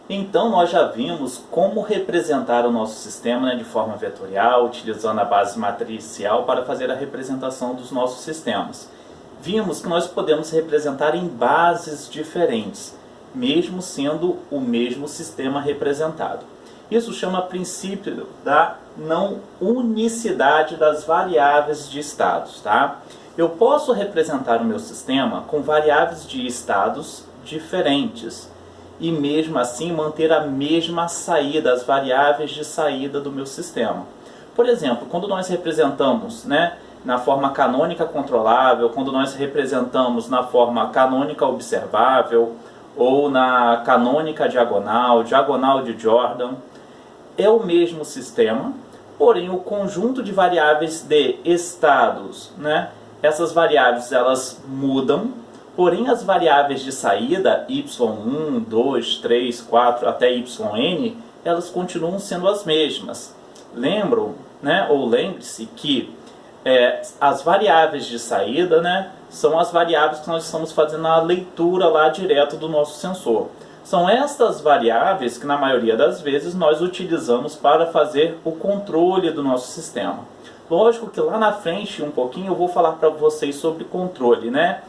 Então nós já vimos como representar o nosso sistema, né, de forma vetorial, utilizando a base matricial para fazer a representação dos nossos sistemas. Vimos que nós podemos representar em bases diferentes, mesmo sendo o mesmo sistema representado. Isso chama princípio da não unicidade das variáveis de estados, tá? Eu posso representar o meu sistema com variáveis de estados diferentes e mesmo assim manter a mesma saída, as variáveis de saída do meu sistema. Por exemplo, quando nós representamos, né, na forma canônica controlável, quando nós representamos na forma canônica observável ou na canônica diagonal, diagonal de Jordan, é o mesmo sistema, porém o conjunto de variáveis de estados, né, essas variáveis elas mudam, porém as variáveis de saída, y1, 2, 3, 4 até yn, elas continuam sendo as mesmas. Lembram, né, ou lembre-se que as variáveis de saída, né, são as variáveis que nós estamos fazendo a leitura lá direto do nosso sensor. São estas variáveis que na maioria das vezes nós utilizamos para fazer o controle do nosso sistema. Lógico que lá na frente um pouquinho eu vou falar para vocês sobre controle, né,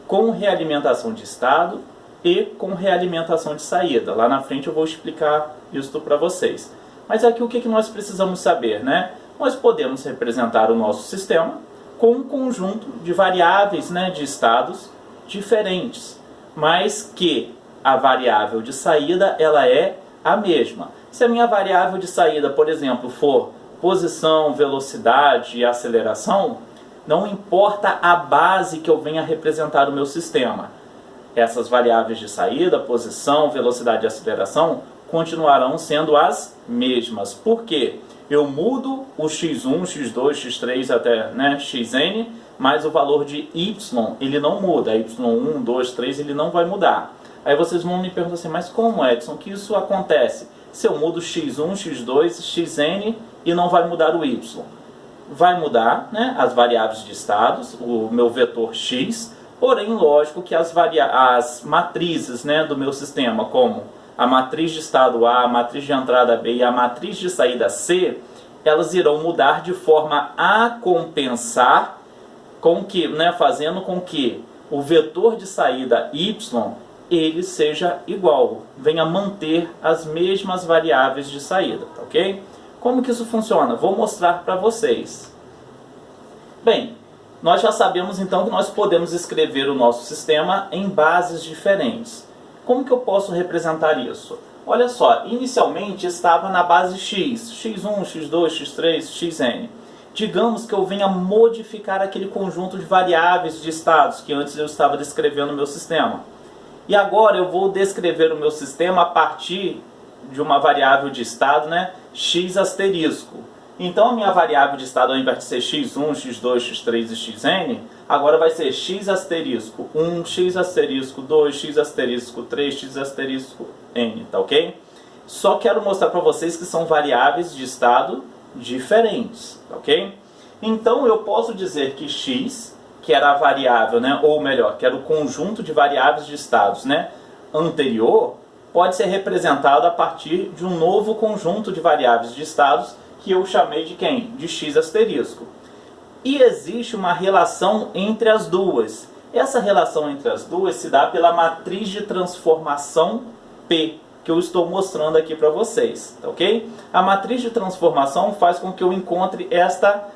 com realimentação de estado e com realimentação de saída. Lá na frente eu vou explicar isso para vocês. Mas aqui o que nós precisamos saber, né? Nós podemos representar o nosso sistema com um conjunto de variáveis, né, de estados diferentes, mas que a variável de saída ela é a mesma. Se a minha variável de saída, por exemplo, for posição, velocidade e aceleração, não importa a base que eu venha representar o meu sistema. Essas variáveis de saída, posição, velocidade e aceleração, continuarão sendo as mesmas. Por quê? Eu mudo o x1, x2, x3 até, né, xn, mas o valor de y ele não muda. y1, 2, 3 ele não vai mudar. Aí vocês vão me perguntar assim, mas como, Edson, que isso acontece? Se eu mudo x1, x2, xn e não vai mudar o y? Vai mudar, né, as variáveis de estados, o meu vetor x, porém, lógico que as matrizes, né, do meu sistema, como a matriz de estado A, a matriz de entrada B e a matriz de saída C, elas irão mudar de forma a compensar, com que, né, fazendo com que o vetor de saída y ele seja igual, venha manter as mesmas variáveis de saída, tá, ok? Como que isso funciona? Vou mostrar para vocês. Bem, nós já sabemos então que nós podemos escrever o nosso sistema em bases diferentes. Como que eu posso representar isso? Olha só, inicialmente estava na base x, x1, x2, x3, xn. Digamos que eu venha modificar aquele conjunto de variáveis de estados que antes eu estava descrevendo no meu sistema. E agora eu vou descrever o meu sistema a partir de uma variável de estado, né, x asterisco. Então a minha variável de estado, ao invés de ser x1, x2, x3 e xn, agora vai ser x asterisco 1, x asterisco 2, x asterisco 3, x asterisco n, tá ok? Só quero mostrar para vocês que são variáveis de estado diferentes, tá ok? Então eu posso dizer que x, que era a variável, né, ou melhor, que era o conjunto de variáveis de estados, né, anterior, pode ser representado a partir de um novo conjunto de variáveis de estados que eu chamei de quem? De x asterisco. E existe uma relação entre as duas. Essa relação entre as duas se dá pela matriz de transformação P, que eu estou mostrando aqui para vocês, tá ok? A matriz de transformação faz com que eu encontre esta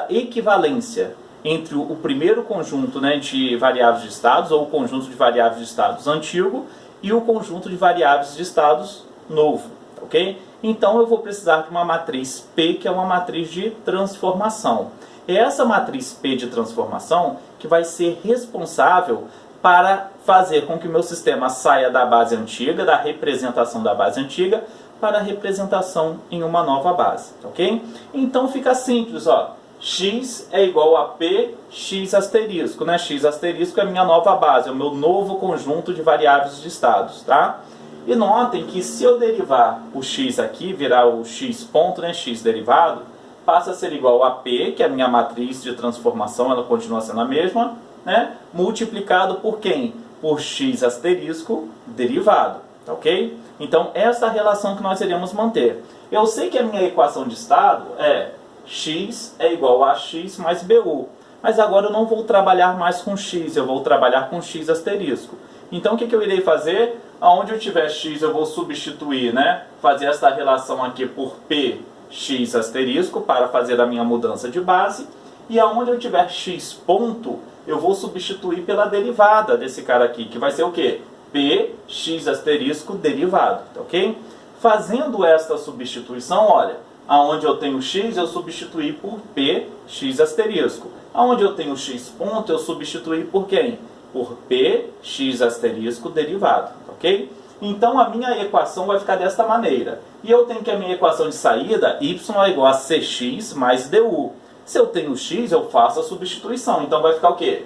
equivalência entre o primeiro conjunto, né, de variáveis de estados, ou o conjunto de variáveis de estados antigo, e o conjunto de variáveis de estados novo, tá ok? Então eu vou precisar de uma matriz P, que é uma matriz de transformação. É essa matriz P de transformação que vai ser responsável para fazer com que o meu sistema saia da base antiga, da representação da base antiga, para a representação em uma nova base, ok? Então fica simples, ó. X é igual a P, x asterisco, né? X asterisco é a minha nova base, é o meu novo conjunto de variáveis de estados, tá? E notem que se eu derivar o x aqui, virar o x ponto, né, x derivado, passa a ser igual a P, que é a minha matriz de transformação, ela continua sendo a mesma, né, multiplicado por quem? Por x asterisco derivado, tá ok? Então, essa é a relação que nós iremos manter. Eu sei que a minha equação de estado é x é igual a x mais BU. Mas agora eu não vou trabalhar mais com x, eu vou trabalhar com x asterisco. Então, o que eu irei fazer? Aonde eu tiver x, eu vou substituir, né? Fazer essa relação aqui por px asterisco para fazer a minha mudança de base. E aonde eu tiver x ponto, eu vou substituir pela derivada desse cara aqui, que vai ser o quê? Px asterisco derivado, tá ok? Fazendo esta substituição, olha, aonde eu tenho x, eu substituí por px asterisco. Aonde eu tenho x ponto, eu substituí por quem? Por px asterisco derivado, ok? Então a minha equação vai ficar desta maneira. E eu tenho que a minha equação de saída, y é igual a cx mais du. Se eu tenho x, eu faço a substituição. Então vai ficar o quê?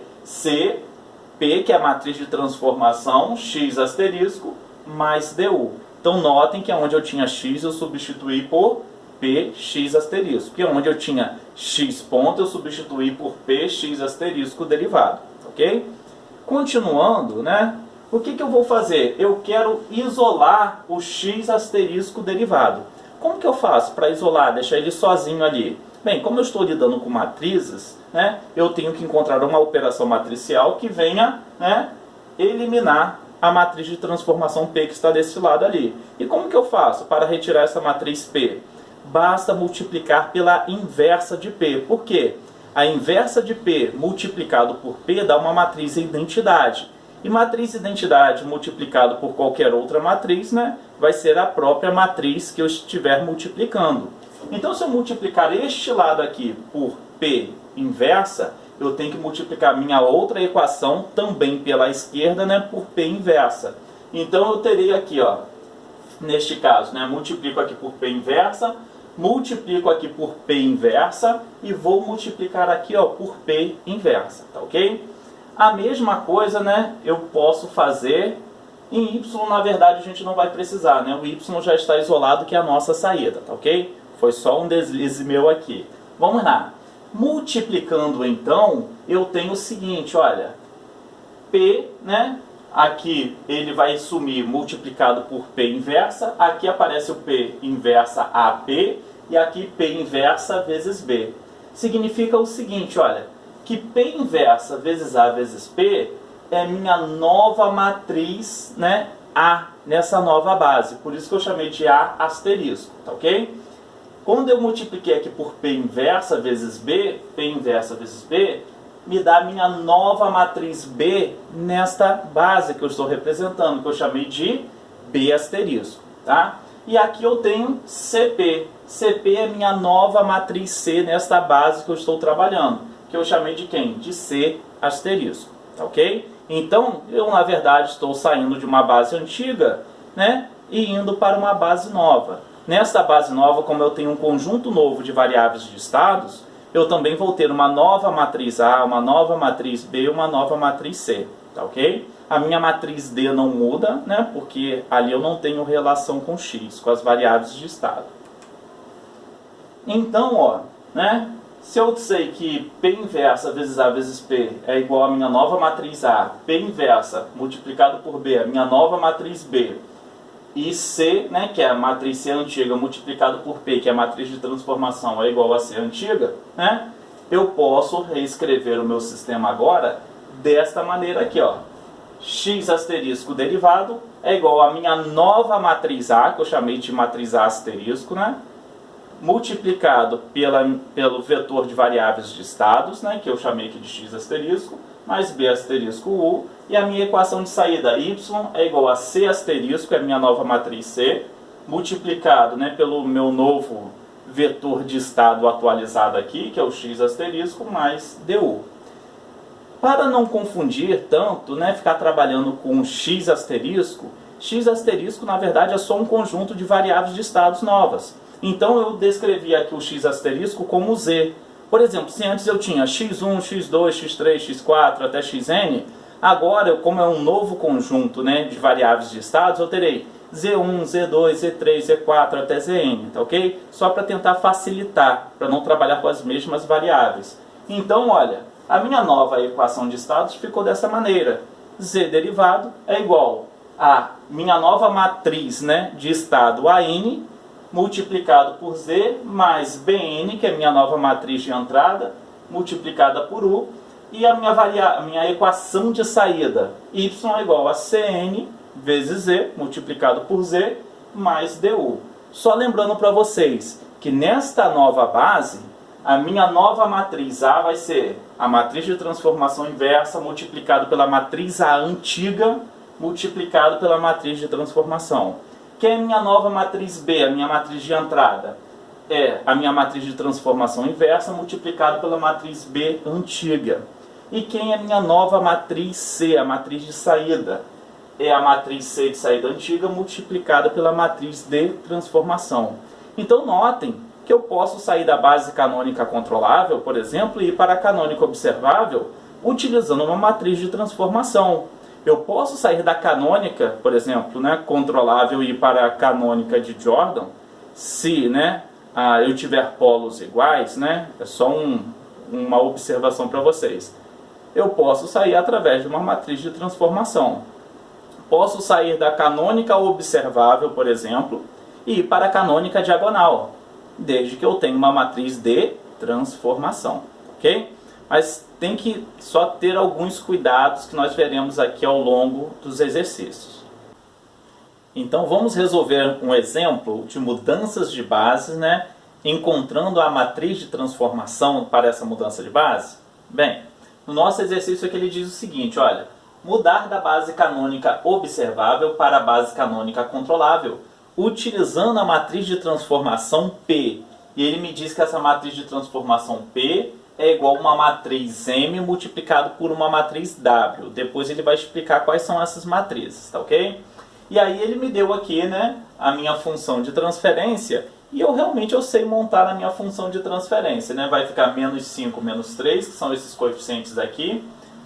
P, que é a matriz de transformação, x asterisco, mais du. Então notem que onde eu tinha x, eu substituí por px asterisco. E onde eu tinha x ponto, eu substituí por px asterisco derivado. Ok? Continuando, né? O que eu vou fazer? Eu quero isolar o x asterisco derivado. Como que eu faço para isolar, deixar ele sozinho ali? Bem, como eu estou lidando com matrizes, né, eu tenho que encontrar uma operação matricial que venha, né, eliminar a matriz de transformação P que está desse lado ali. E como que eu faço para retirar essa matriz P? Basta multiplicar pela inversa de P. Por quê? A inversa de P multiplicado por P dá uma matriz identidade. E matriz identidade multiplicado por qualquer outra matriz, né, vai ser a própria matriz que eu estiver multiplicando. Então, se eu multiplicar este lado aqui por P inversa, eu tenho que multiplicar minha outra equação também pela esquerda, né, por P inversa. Então, eu terei aqui, ó, neste caso, né, multiplico aqui por P inversa, multiplico aqui por P inversa e vou multiplicar aqui, ó, por P inversa, tá ok? A mesma coisa, né, eu posso fazer em Y, na verdade a gente não vai precisar, né, o Y já está isolado, que é a nossa saída, tá ok? Foi só um deslize meu aqui. Vamos lá. Multiplicando, então, eu tenho o seguinte, olha. P, né? Aqui ele vai sumir multiplicado por P inversa. Aqui aparece o P inversa AP. E aqui P inversa vezes B. Significa o seguinte, olha. Que P inversa vezes A vezes P é minha nova matriz, né? A, nessa nova base. Por isso que eu chamei de A asterisco, tá ok? Quando eu multipliquei aqui por P inversa vezes B, P inversa vezes B, me dá a minha nova matriz B nesta base que eu estou representando, que eu chamei de B asterisco, tá? E aqui eu tenho CP. CP é minha nova matriz C nesta base que eu estou trabalhando, que eu chamei de quem? De C asterisco, tá ok? Então, eu na verdade estou saindo de uma base antiga, né, e indo para uma base nova. Nesta base nova, como eu tenho um conjunto novo de variáveis de estados, eu também vou ter uma nova matriz A, uma nova matriz B, uma nova matriz C, tá ok? A minha matriz D não muda, né, porque ali eu não tenho relação com X, com as variáveis de estado. Então, ó, né, se eu sei que P inversa vezes A vezes P é igual a minha nova matriz A, P inversa multiplicado por B, a minha nova matriz B, e C, né, que é a matriz C antiga, multiplicado por P, que é a matriz de transformação, é igual a C antiga, né, eu posso reescrever o meu sistema agora desta maneira aqui, ó. X asterisco derivado é igual a minha nova matriz A, que eu chamei de matriz A asterisco, né, multiplicado pelo vetor de variáveis de estados, né, que eu chamei aqui de X asterisco, mais B asterisco U, e a minha equação de saída Y é igual a C asterisco, que é a minha nova matriz C, multiplicado, né, pelo meu novo vetor de estado atualizado aqui, que é o X asterisco, mais DU. Para não confundir tanto, né, ficar trabalhando com X asterisco na verdade é só um conjunto de variáveis de estados novas. Então eu descrevi aqui o X asterisco como Z. Por exemplo, se antes eu tinha x1, x2, x3, x4 até xn, agora, como é um novo conjunto, né, de variáveis de estados, eu terei z1, z2, z3, z4 até zn, tá ok? Só para tentar facilitar, para não trabalhar com as mesmas variáveis. Então, olha, a minha nova equação de estados ficou dessa maneira. Z derivado é igual a minha nova matriz, né, de estado AN, multiplicado por Z, mais BN, que é a minha nova matriz de entrada, multiplicada por U, e a minha equação de saída, Y é igual a CN vezes Z, multiplicado por Z, mais DU. Só lembrando para vocês que nesta nova base, a minha nova matriz A vai ser a matriz de transformação inversa multiplicado pela matriz A antiga multiplicado pela matriz de transformação. Quem é a minha nova matriz B, a minha matriz de entrada? É a minha matriz de transformação inversa multiplicado pela matriz B antiga. E quem é a minha nova matriz C, a matriz de saída? É a matriz C de saída antiga multiplicada pela matriz de transformação. Então notem que eu posso sair da base canônica controlável, por exemplo, e ir para a canônica observável utilizando uma matriz de transformação. Eu posso sair da canônica, por exemplo, né, controlável e ir para a canônica de Jordan, se, né, eu tiver polos iguais, né, é só uma observação para vocês. Eu posso sair através de uma matriz de transformação. Posso sair da canônica observável, por exemplo, e ir para a canônica diagonal, desde que eu tenha uma matriz de transformação, ok? Mas tem que só ter alguns cuidados que nós veremos aqui ao longo dos exercícios. Então vamos resolver um exemplo de mudanças de base, né, encontrando a matriz de transformação para essa mudança de base? Bem, no nosso exercício aqui ele diz o seguinte, olha, mudar da base canônica observável para a base canônica controlável, utilizando a matriz de transformação P. E ele me diz que essa matriz de transformação P é igual a uma matriz M multiplicado por uma matriz W. Depois ele vai explicar quais são essas matrizes, tá ok? E aí ele me deu aqui, né, a minha função de transferência, e eu sei montar a minha função de transferência, né? Vai ficar menos 5, menos 3, que são esses coeficientes aqui.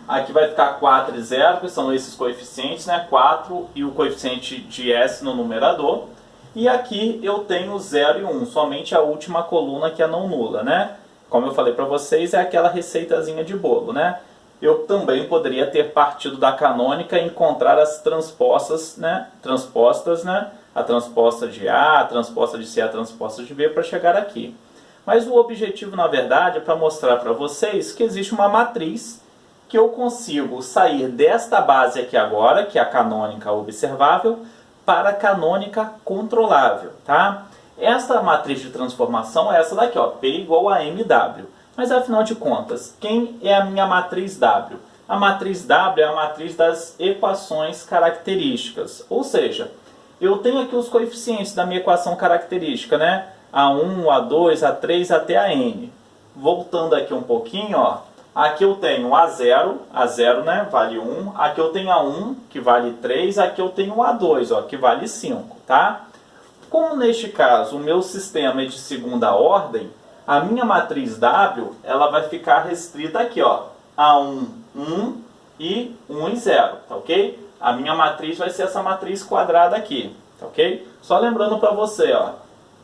Aqui vai ficar 4 e 0, que são esses coeficientes, né? 4 e o coeficiente de S no numerador. E aqui eu tenho 0 e 1, somente a última coluna que é não nula, né? Como eu falei para vocês, é aquela receitazinha de bolo, né? Eu também poderia ter partido da canônica e encontrar as transpostas, né? A transposta de A, a transposta de C, a transposta de B para chegar aqui. Mas o objetivo, na verdade, é para mostrar para vocês que existe uma matriz que eu consigo sair desta base aqui agora, que é a canônica observável, para a canônica controlável, tá? Esta matriz de transformação é essa daqui, ó, P igual a MW. Mas afinal de contas, quem é a minha matriz W? A matriz W é a matriz das equações características. Ou seja, eu tenho aqui os coeficientes da minha equação característica, né? A1, A2, A3 até a N. Voltando aqui um pouquinho, ó. Aqui eu tenho A0, né, vale 1. Aqui eu tenho A1, que vale 3. Aqui eu tenho A2, ó, que vale 5, tá? Como neste caso o meu sistema é de segunda ordem, a minha matriz W, ela vai ficar restrita aqui, ó, A1, 1 e 1 e 0, tá ok? A minha matriz vai ser essa matriz quadrada aqui, tá ok? Só lembrando para você, ó,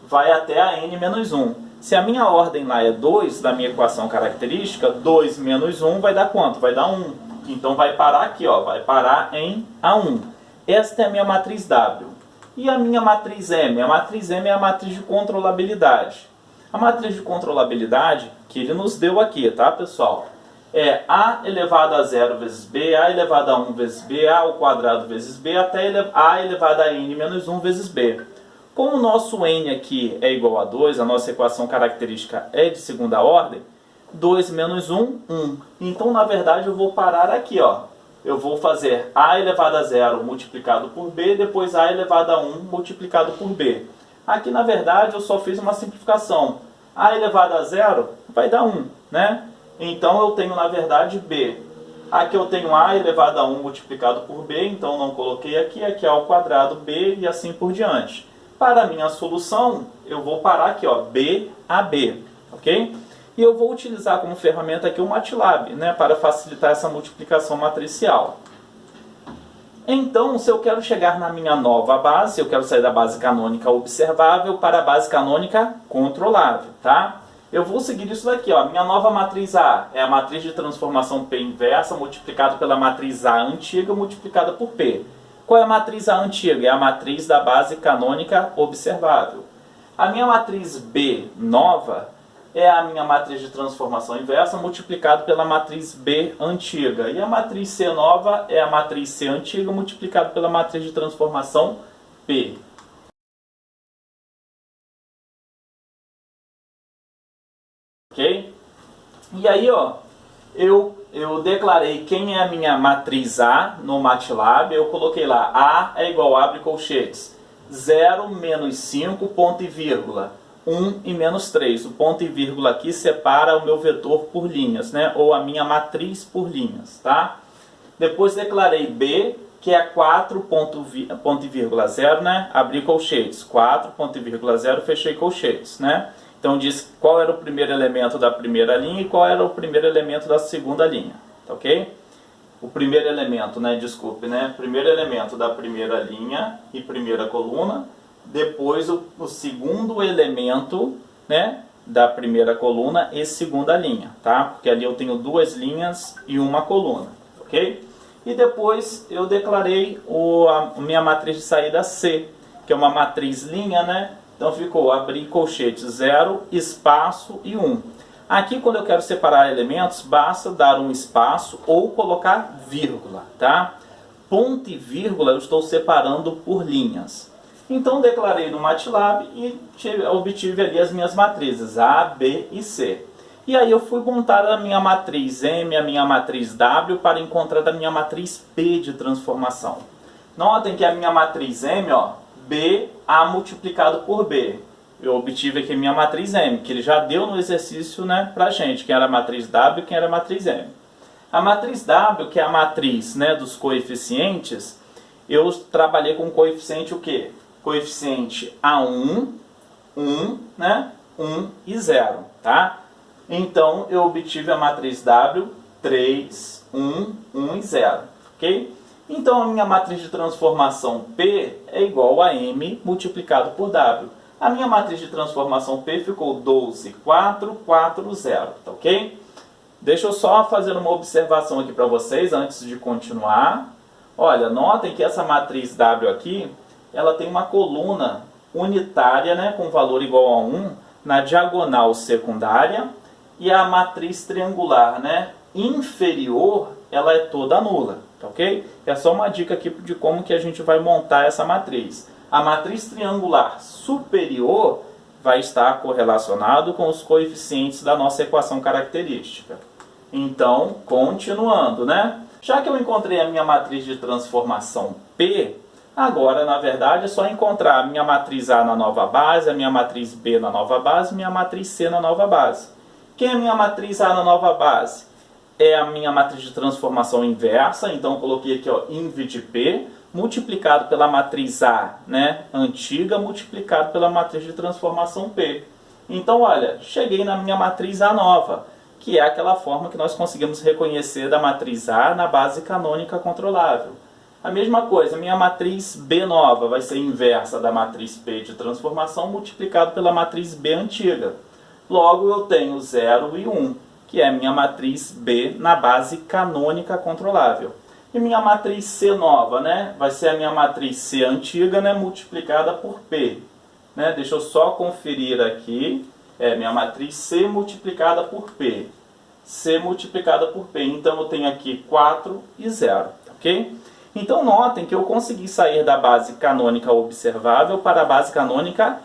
vai até a N menos 1. Se a minha ordem lá é 2, da minha equação característica, 2 menos 1 vai dar quanto? Vai dar 1. Então vai parar aqui, ó, vai parar em A1. Esta é a minha matriz W. E a minha matriz M? A matriz M é a matriz de controlabilidade. A matriz de controlabilidade que ele nos deu aqui, tá, pessoal? É A elevado a 0 vezes B, A elevado a 1 vezes B, A ao quadrado vezes B, até A elevado a N menos 1 vezes B. Como o nosso N aqui é igual a 2, a nossa equação característica é de segunda ordem, 2 menos 1, 1. Então, na verdade, eu vou parar aqui, ó. Eu vou fazer A elevado a 0 multiplicado por B, depois A elevado a 1 multiplicado por B. Aqui, na verdade, eu só fiz uma simplificação. A elevado a 0 vai dar 1, né? Então, eu tenho, na verdade, B. Aqui eu tenho A elevado a 1 multiplicado por B, então não coloquei aqui. Aqui é ao quadrado B e assim por diante. Para a minha solução, eu vou parar aqui, ó, B a B, ok? E eu vou utilizar como ferramenta aqui o MATLAB, né, para facilitar essa multiplicação matricial. Então, se eu quero chegar na minha nova base, eu quero sair da base canônica observável para a base canônica controlável, tá? Eu vou seguir isso daqui, ó. Minha nova matriz A é a matriz de transformação P inversa multiplicado pela matriz A antiga multiplicada por P. Qual é a matriz A antiga? É a matriz da base canônica observável. A minha matriz B nova é a minha matriz de transformação inversa multiplicado pela matriz B antiga. E a matriz C nova é a matriz C antiga multiplicado pela matriz de transformação P. Ok? E aí, ó, eu declarei quem é a minha matriz A no MATLAB. Eu coloquei lá, A é igual, abre colchetes, 0, menos 5, ponto e vírgula, 1 e menos 3. O ponto e vírgula aqui separa o meu vetor por linhas, né? Ou a minha matriz por linhas, tá? Depois declarei B, que é 4, ponto e vírgula 0, né? Abri colchetes, 4, ponto e vírgula 0, fechei colchetes, né? Então diz qual era o primeiro elemento da primeira linha e qual era o primeiro elemento da segunda linha, tá ok? O primeiro elemento, né, desculpe, né? Primeiro elemento da primeira linha e primeira coluna, depois o segundo elemento, né, da primeira coluna e segunda linha, tá? Porque ali eu tenho duas linhas e uma coluna, ok? E depois eu declarei a minha matriz de saída C, que é uma matriz linha, né? Então ficou abrir colchete 0, espaço e 1. Aqui, quando eu quero separar elementos, basta dar um espaço ou colocar vírgula, tá? Ponto e vírgula eu estou separando por linhas. Então declarei no MATLAB e obtive ali as minhas matrizes A, B e C. E aí eu fui montar a minha matriz M, a minha matriz W para encontrar a minha matriz P de transformação. Notem que a minha matriz M, ó, B, A multiplicado por B. Eu obtive aqui a minha matriz M, que ele já deu no exercício, né, pra gente, quem era a matriz W e quem era a matriz M. A matriz W, que é a matriz, né, dos coeficientes, eu trabalhei com coeficiente o quê? Coeficiente A1, 1, né, 1 e 0, tá? Então, eu obtive a matriz W, 3, 1, 1 e 0, ok? Então, a minha matriz de transformação P é igual a M multiplicado por W. A minha matriz de transformação P ficou 12, 4, 4, 0, tá ok? Deixa eu só fazer uma observação aqui para vocês antes de continuar. Olha, notem que essa matriz W aqui, ela tem uma coluna unitária, né, com valor igual a 1 na diagonal secundária, e a matriz triangular, né, inferior, ela é toda nula, tá ok? É só uma dica aqui de como que a gente vai montar essa matriz. A matriz triangular superior vai estar correlacionado com os coeficientes da nossa equação característica. Então, continuando, né? Já que eu encontrei a minha matriz de transformação P, agora, na verdade, é só encontrar a minha matriz A na nova base, a minha matriz B na nova base, minha matriz C na nova base. Quem é a minha matriz A na nova base? É a minha matriz de transformação inversa, então eu coloquei aqui, ó, inv de P, multiplicado pela matriz A, né, antiga, multiplicado pela matriz de transformação P. Então, olha, cheguei na minha matriz A nova, que é aquela forma que nós conseguimos reconhecer da matriz A na base canônica controlável. A mesma coisa, minha matriz B nova vai ser inversa da matriz P de transformação multiplicado pela matriz B antiga. Logo, eu tenho 0 e 1, que é a minha matriz B na base canônica controlável. E minha matriz C nova, né, vai ser a minha matriz C antiga, né, multiplicada por P. Né? Deixa eu só conferir aqui. É minha matriz C multiplicada por P. C multiplicada por P. Então, eu tenho aqui 4 e 0, ok? Então, notem que eu consegui sair da base canônica observável para a base canônica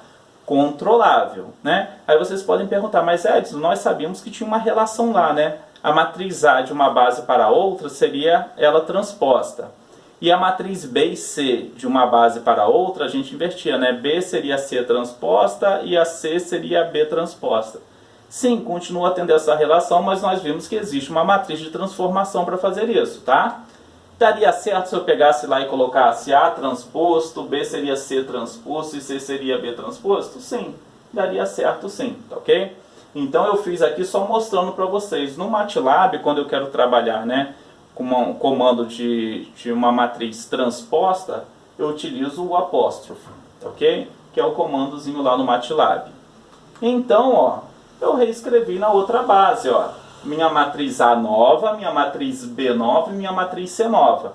controlável, né? Aí vocês podem perguntar, mas Edson, nós sabíamos que tinha uma relação lá, né? A matriz A de uma base para outra seria ela transposta. E a matriz B e C de uma base para outra, a gente invertia, né? B seria C transposta e a C seria B transposta. Sim, continua tendo essa relação, mas nós vimos que existe uma matriz de transformação para fazer isso, tá? Daria certo se eu pegasse lá e colocasse A transposto, B seria C transposto e C seria B transposto? Sim, daria certo sim, tá ok? Então eu fiz aqui só mostrando para vocês. No MATLAB, quando eu quero trabalhar, né, com um comando de uma matriz transposta, eu utilizo o apóstrofo, ok? Que é o comandozinho lá no MATLAB. Então, ó, eu reescrevi na outra base, ó. Minha matriz A nova, minha matriz B nova e minha matriz C nova.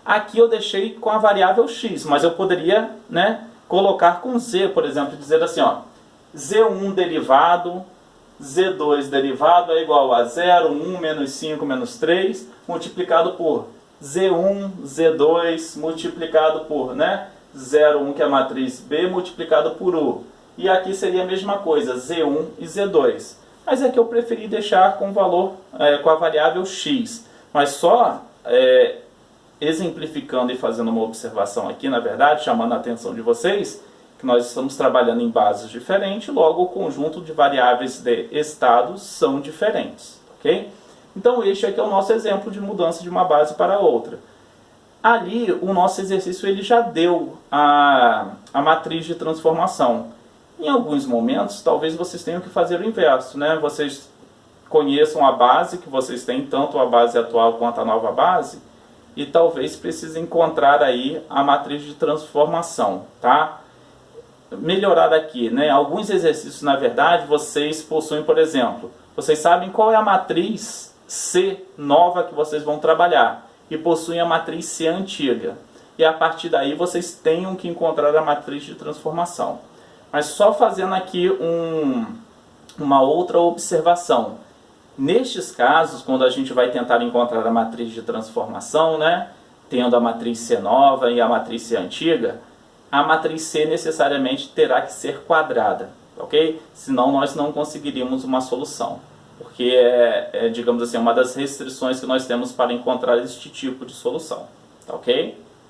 Aqui eu deixei com a variável x, mas eu poderia, né, colocar com z, por exemplo, dizer assim, ó, z1 derivado, z2 derivado é igual a 0, 1, menos 5, menos 3, multiplicado por z1, z2, multiplicado por, né, 0, 1, que é a matriz B, multiplicado por U. E aqui seria a mesma coisa, z1 e z2. Mas aqui eu preferi deixar com o valor, com a variável x. Mas só exemplificando e fazendo uma observação aqui, na verdade, chamando a atenção de vocês, que nós estamos trabalhando em bases diferentes, logo o conjunto de variáveis de estados são diferentes, ok? Então este aqui é o nosso exemplo de mudança de uma base para outra. Ali o nosso exercício ele já deu a matriz de transformação. Em alguns momentos, talvez vocês tenham que fazer o inverso, né? Vocês conheçam a base que vocês têm, tanto a base atual quanto a nova base, e talvez precisem encontrar aí a matriz de transformação, tá? Melhorar aqui, né? Alguns exercícios, na verdade, vocês possuem, por exemplo, vocês sabem qual é a matriz C nova que vocês vão trabalhar, e possuem a matriz C antiga. E a partir daí vocês tenham que encontrar a matriz de transformação. Mas só fazendo aqui uma outra observação. Nestes casos, quando a gente vai tentar encontrar a matriz de transformação, né, tendo a matriz C nova e a matriz C antiga, a matriz C necessariamente terá que ser quadrada, ok? Senão nós não conseguiríamos uma solução. Porque digamos assim, uma das restrições que nós temos para encontrar este tipo de solução, tá ok?